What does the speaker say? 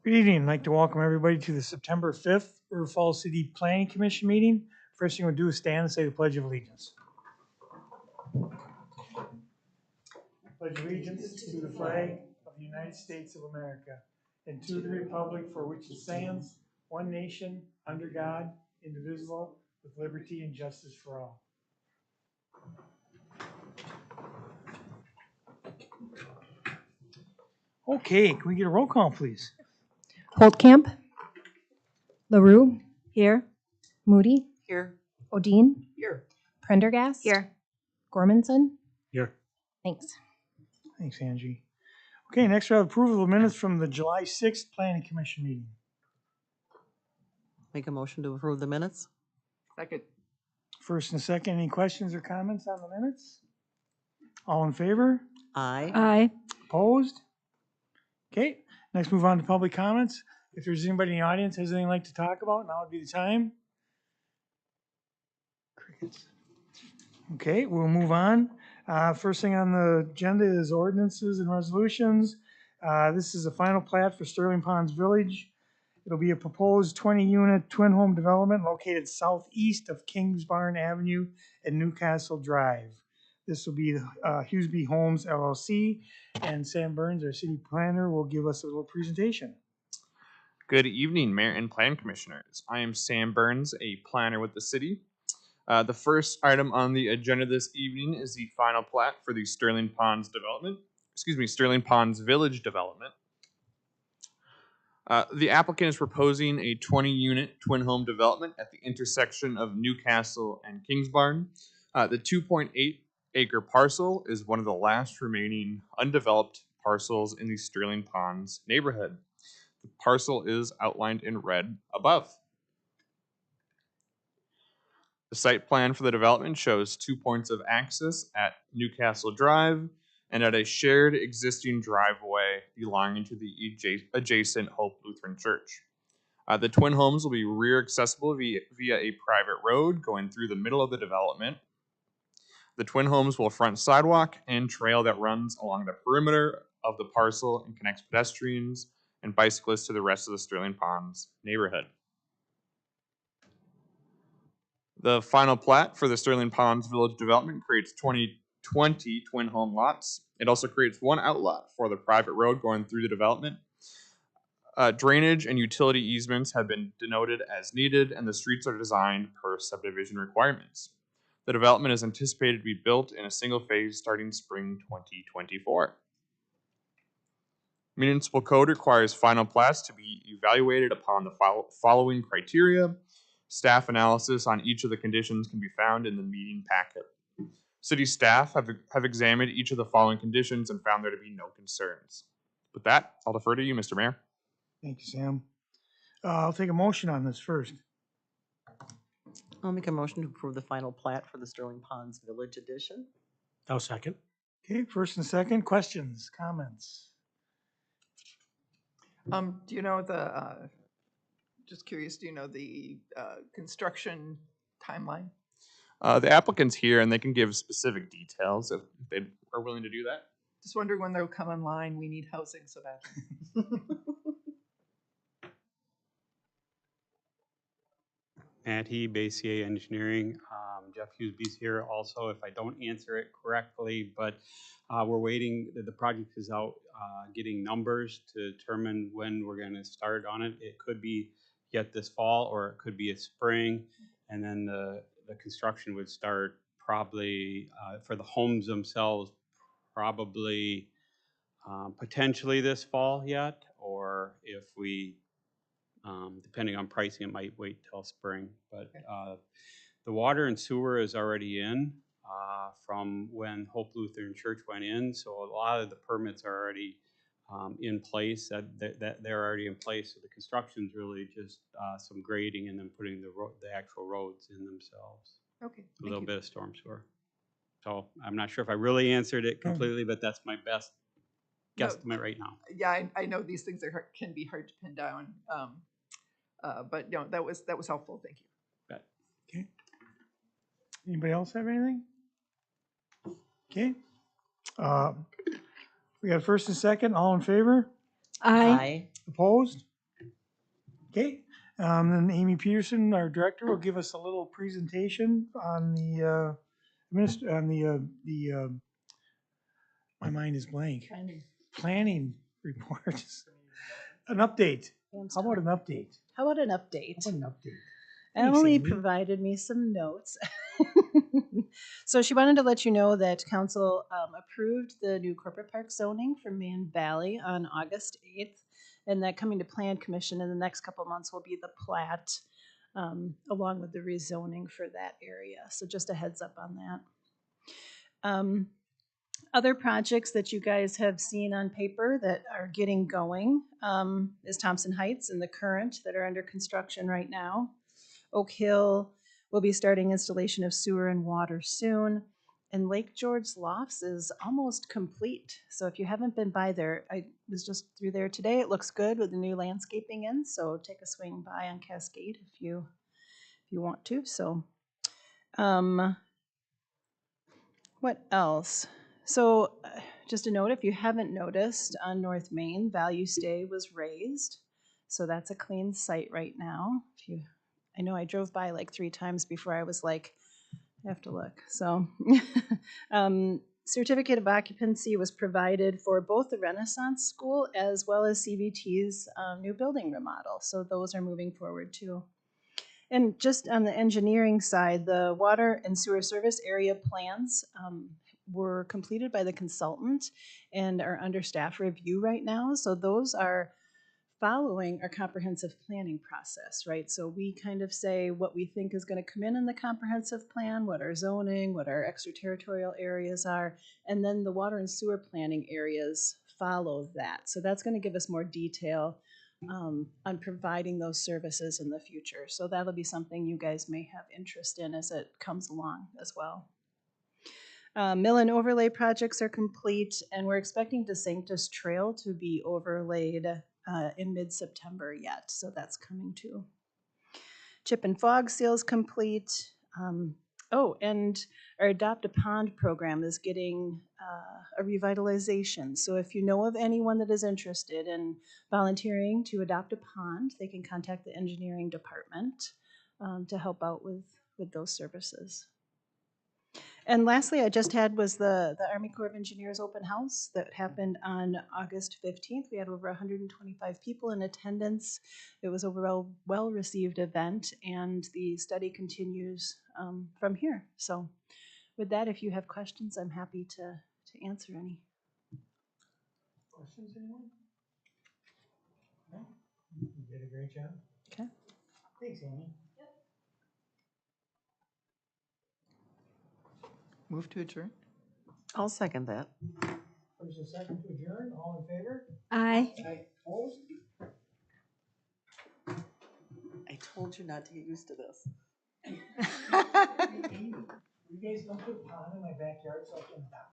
Good evening. I'd like to welcome everybody to the September 5th River Falls City Planning Commission meeting. First thing we'll do is stand and say the Pledge of Allegiance. Pledge allegiance to the flag of the United States of America and to the republic for which it stands, one nation, under God, indivisible, with liberty and justice for all. Okay, can we get a roll call, please? Holtkamp. LaRue. Here. Moody. Here. Odine. Here. Prendergast. Here. Gormanson. Here. Thanks. Thanks, Angie. Okay, next we have approval of minutes from the July 6th Planning Commission meeting. Make a motion to approve the minutes? Second. First and second, any questions or comments on the minutes? All in favor? Aye. Aye. Opposed? Okay, next move on to public comments. If there's anybody in the audience has anything like to talk about, now would be the time. Crickets. Okay, we'll move on. First thing on the agenda is ordinances and resolutions. This is a final plat for Sterling Ponds Village. It'll be a proposed 20-unit twin home development located southeast of Kingsbarn Avenue and Newcastle Drive. This will be Husby Homes LLC, and Sam Burns, our city planner, will give us a little presentation. Good evening, Mayor and Plan Commissioners. I am Sam Burns, a planner with the city. The first item on the agenda this evening is the final plat for the Sterling Ponds Village development. The applicant is proposing a 20-unit twin home development at the intersection of Newcastle and Kingsbarn. The 2.8-acre parcel is one of the last remaining undeveloped parcels in the Sterling Ponds neighborhood. The parcel is outlined in red above. The site plan for the development shows 2 points of access at Newcastle Drive and at a shared existing driveway belonging to the adjacent Hope Lutheran Church. The twin homes will be rear accessible via a private road going through the middle of the development. The twin homes will front sidewalk and trail that runs along the perimeter of the parcel and connects pedestrians and bicyclists to the rest of the Sterling Ponds neighborhood. The final plat for the Sterling Ponds Village development creates 20 twin home lots. It also creates one outlot for the private road going through the development. Drainage and utility easements have been denoted as needed, and the streets are designed per subdivision requirements. The development is anticipated to be built in a single phase starting spring 2024. Municipal code requires final plats to be evaluated upon the following criteria. Staff analysis on each of the conditions can be found in the meeting packet. City staff have examined each of the following conditions and found there to be no concerns. With that, I'll defer to you, Mr. Mayor. Thank you, Sam. I'll take a motion on this first. I'll make a motion to approve the final plat for the Sterling Ponds Village Edition. I'll second. Okay, first and second, questions, comments? Do you know the, just curious, do you know the construction timeline? The applicant's here and they can give specific details if they are willing to do that. Just wondering when they'll come online. We need housing so badly. Matt He, BCA Engineering. Jeff Husby's here also if I don't answer it correctly, but we're waiting. The project is out getting numbers to determine when we're going to start on it. It could be yet this fall or it could be a spring, and then the construction would start probably for the homes themselves, probably potentially this fall yet, or if we depending on pricing, it might wait till spring. But the water and sewer is already in from when Hope Lutheran Church went in. So a lot of the permits are already in place. That they're already in place. So the construction is really just some grading and then putting the actual roads in themselves. Okay. A little bit of storm sewer. So I'm not sure if I really answered it completely, but that's my best guesstimate right now. Yeah, I know these things can be hard to pin down. But no, that was helpful. Thank you. Okay. Anybody else have anything? Okay. We got first and second. All in favor? Aye. Opposed? Okay, then Amy Peterson, our director, will give us a little presentation on the, my mind is blank, planning reports. An update. How about an update? How about an update? How about an update? Emily Amy. provided me some notes. So she wanted to let you know that council approved the new corporate park zoning for Man Valley on August 8th. And that coming to Plan Commission in the next couple of months will be the plat, along with the rezoning for that area. So just a heads up on that. Other projects that you guys have seen on paper that are getting going is Thompson Heights and the Current that are under construction right now. Oak Hill will be starting installation of sewer and water soon. And Lake George Lofts is almost complete. So if you haven't been by there, I was just through there today. It looks good with the new landscaping in. So take a swing by on Cascade if you want to. So what else? So just a note, if you haven't noticed, on North Main, Value Stay was raised. So that's a clean site right now. I know I drove by like 3 times before I was like, I have to look. So certificate of occupancy was provided for both the Renaissance School as well as CVT's new building remodel. So those are moving forward too. And just on the engineering side, the water and sewer service area plans were completed by the consultant and are under staff review right now. So those are following our comprehensive planning process, right? So we kind of say what we think is going to come in the comprehensive plan, what our zoning, what our extraterritorial areas are, and then the water and sewer planning areas follow that. So that's going to give us more detail on providing those services in the future. So that'll be something you guys may have interest in as it comes along as well. Mill and overlay projects are complete, and we're expecting DeSanctus Trail to be overlaid in mid-September yet, so that's coming too. Chip and fog seals complete. And our Adopt a Pond program is getting a revitalization. So if you know of anyone that is interested in volunteering to adopt a pond, they can contact the engineering department to help out with those services. And lastly, I just had was the Army Corps of Engineers open house that happened on August 15th. We had over 125 people in attendance. It was a well-received event, and the study continues from here. So with that, if you have questions, I'm happy to answer any. Questions, anyone? No? You did a great job. Okay. Thanks, Amy. Move to adjourn? I'll second that. There's a second to adjourn. All in favor? Aye. Opposed? I told you not to get used to this. Amy, you guys don't put a pond in my backyard so I can